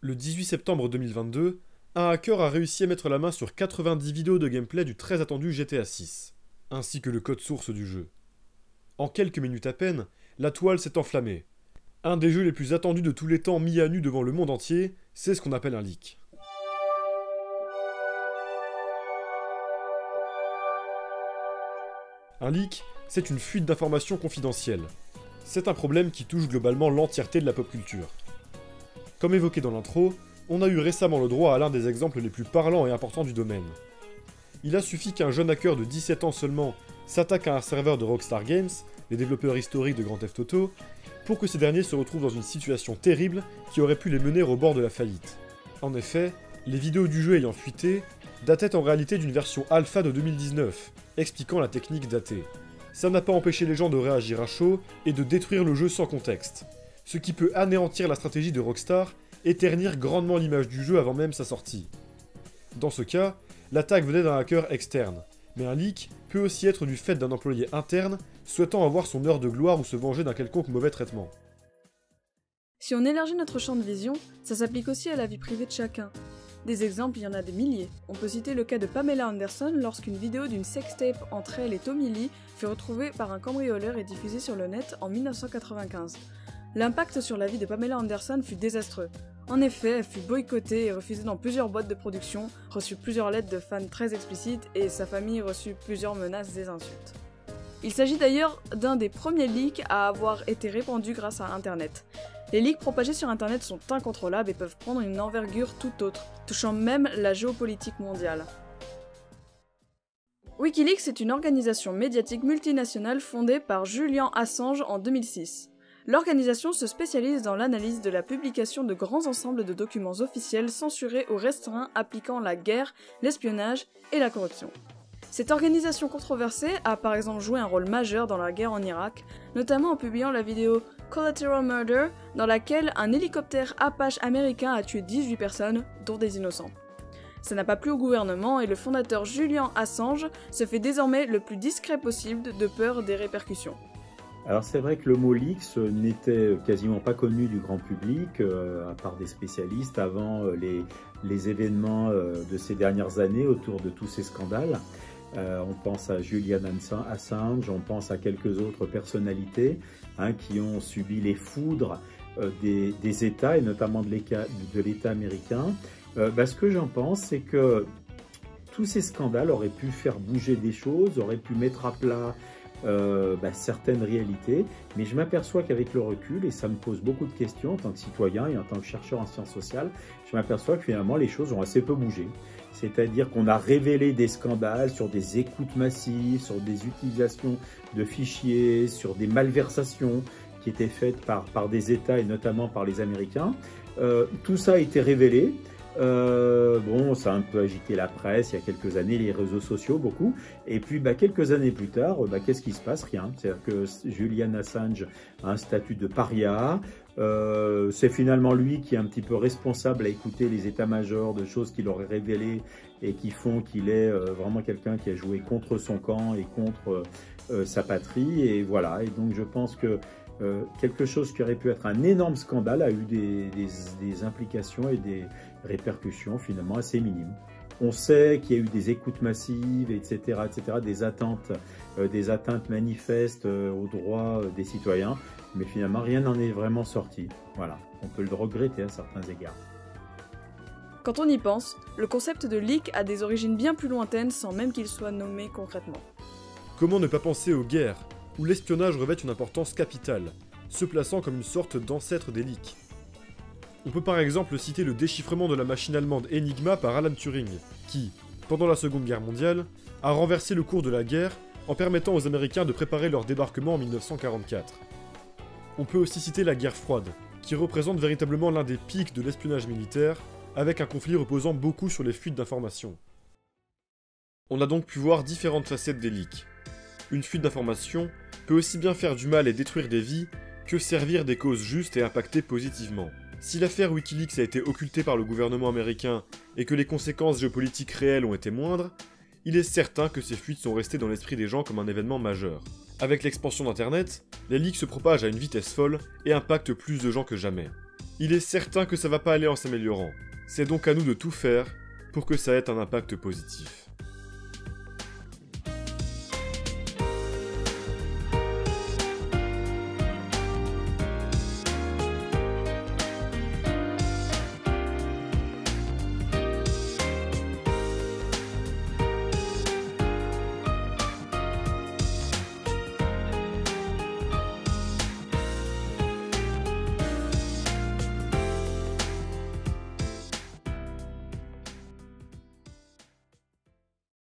Le 18 septembre 2022, un hacker a réussi à mettre la main sur 90 vidéos de gameplay du très attendu GTA 6, ainsi que le code source du jeu. En quelques minutes à peine, la toile s'est enflammée. Un des jeux les plus attendus de tous les temps mis à nu devant le monde entier, c'est ce qu'on appelle un leak. Un leak, c'est une fuite d'informations confidentielles. C'est un problème qui touche globalement l'entièreté de la pop culture. Comme évoqué dans l'intro, on a eu récemment le droit à l'un des exemples les plus parlants et importants du domaine. Il a suffi qu'un jeune hacker de 17 ans seulement s'attaque à un serveur de Rockstar Games, les développeurs historiques de Grand Theft Auto, pour que ces derniers se retrouvent dans une situation terrible qui aurait pu les mener au bord de la faillite. En effet, les vidéos du jeu ayant fuité dataient en réalité d'une version alpha de 2019, expliquant la technique datée. Ça n'a pas empêché les gens de réagir à chaud et de détruire le jeu sans contexte, ce qui peut anéantir la stratégie de Rockstar et ternir grandement l'image du jeu avant même sa sortie. Dans ce cas, l'attaque venait d'un hacker externe, mais un leak peut aussi être du fait d'un employé interne souhaitant avoir son heure de gloire ou se venger d'un quelconque mauvais traitement. Si on élargit notre champ de vision, ça s'applique aussi à la vie privée de chacun. Des exemples, il y en a des milliers. On peut citer le cas de Pamela Anderson lorsqu'une vidéo d'une sextape entre elle et Tommy Lee fut retrouvée par un cambrioleur et diffusée sur le net en 1995. L'impact sur la vie de Pamela Anderson fut désastreux. En effet, elle fut boycottée et refusée dans plusieurs boîtes de production, reçut plusieurs lettres de fans très explicites et sa famille reçut plusieurs menaces et insultes. Il s'agit d'ailleurs d'un des premiers leaks à avoir été répandus grâce à Internet. Les leaks propagés sur Internet sont incontrôlables et peuvent prendre une envergure tout autre, touchant même la géopolitique mondiale. Wikileaks est une organisation médiatique multinationale fondée par Julian Assange en 2006. L'organisation se spécialise dans l'analyse de la publication de grands ensembles de documents officiels censurés ou restreints appliquant la guerre, l'espionnage et la corruption. Cette organisation controversée a par exemple joué un rôle majeur dans la guerre en Irak, notamment en publiant la vidéo Collateral Murder, dans laquelle un hélicoptère Apache américain a tué 18 personnes, dont des innocents. Ça n'a pas plu au gouvernement et le fondateur Julian Assange se fait désormais le plus discret possible de peur des répercussions. Alors c'est vrai que le mot leaks n'était quasiment pas connu du grand public, à part des spécialistes, avant les événements de ces dernières années autour de tous ces scandales. On pense à Julian Assange, on pense à quelques autres personnalités qui ont subi les foudres des États, et notamment de l'État américain. Ce que j'en pense, c'est que tous ces scandales auraient pu faire bouger des choses, auraient pu mettre à plat certaines réalités, mais je m'aperçois qu'avec le recul, et ça me pose beaucoup de questions en tant que citoyen et en tant que chercheur en sciences sociales, je m'aperçois que finalement les choses ont assez peu bougé. C'est-à-dire qu'on a révélé des scandales sur des écoutes massives, sur des utilisations de fichiers, sur des malversations qui étaient faites par des États et notamment par les Américains. Tout ça a été révélé. Ça a un peu agité la presse il y a quelques années, les réseaux sociaux beaucoup, et puis quelques années plus tard, qu'est-ce qui se passe? Rien. C'est-à-dire que Julian Assange a un statut de paria, c'est finalement lui qui est un petit peu responsable à écouter les états-majors de choses qu'il aurait révélées et qui font qu'il est vraiment quelqu'un qui a joué contre son camp et contre sa patrie, et voilà. Et donc je pense que quelque chose qui aurait pu être un énorme scandale a eu des implications et des répercussions finalement assez minimes. On sait qu'il y a eu des écoutes massives, etc., des atteintes manifestes aux droits des citoyens, mais finalement rien n'en est vraiment sorti. Voilà, on peut le regretter à certains égards. Quand on y pense, le concept de leak a des origines bien plus lointaines sans même qu'il soit nommé concrètement. Comment ne pas penser aux guerres, où l'espionnage revêt une importance capitale, se plaçant comme une sorte d'ancêtre des leaks. On peut par exemple citer le déchiffrement de la machine allemande Enigma par Alan Turing, qui, pendant la Seconde Guerre mondiale, a renversé le cours de la guerre en permettant aux Américains de préparer leur débarquement en 1944. On peut aussi citer la guerre froide, qui représente véritablement l'un des pics de l'espionnage militaire, avec un conflit reposant beaucoup sur les fuites d'informations. On a donc pu voir différentes facettes des leaks. Une fuite d'informations peut aussi bien faire du mal et détruire des vies, que servir des causes justes et impacter positivement. Si l'affaire Wikileaks a été occultée par le gouvernement américain et que les conséquences géopolitiques réelles ont été moindres, il est certain que ces fuites sont restées dans l'esprit des gens comme un événement majeur. Avec l'expansion d'Internet, les leaks se propagent à une vitesse folle et impactent plus de gens que jamais. il est certain que ça va pas aller en s'améliorant. C'est donc à nous de tout faire pour que ça ait un impact positif.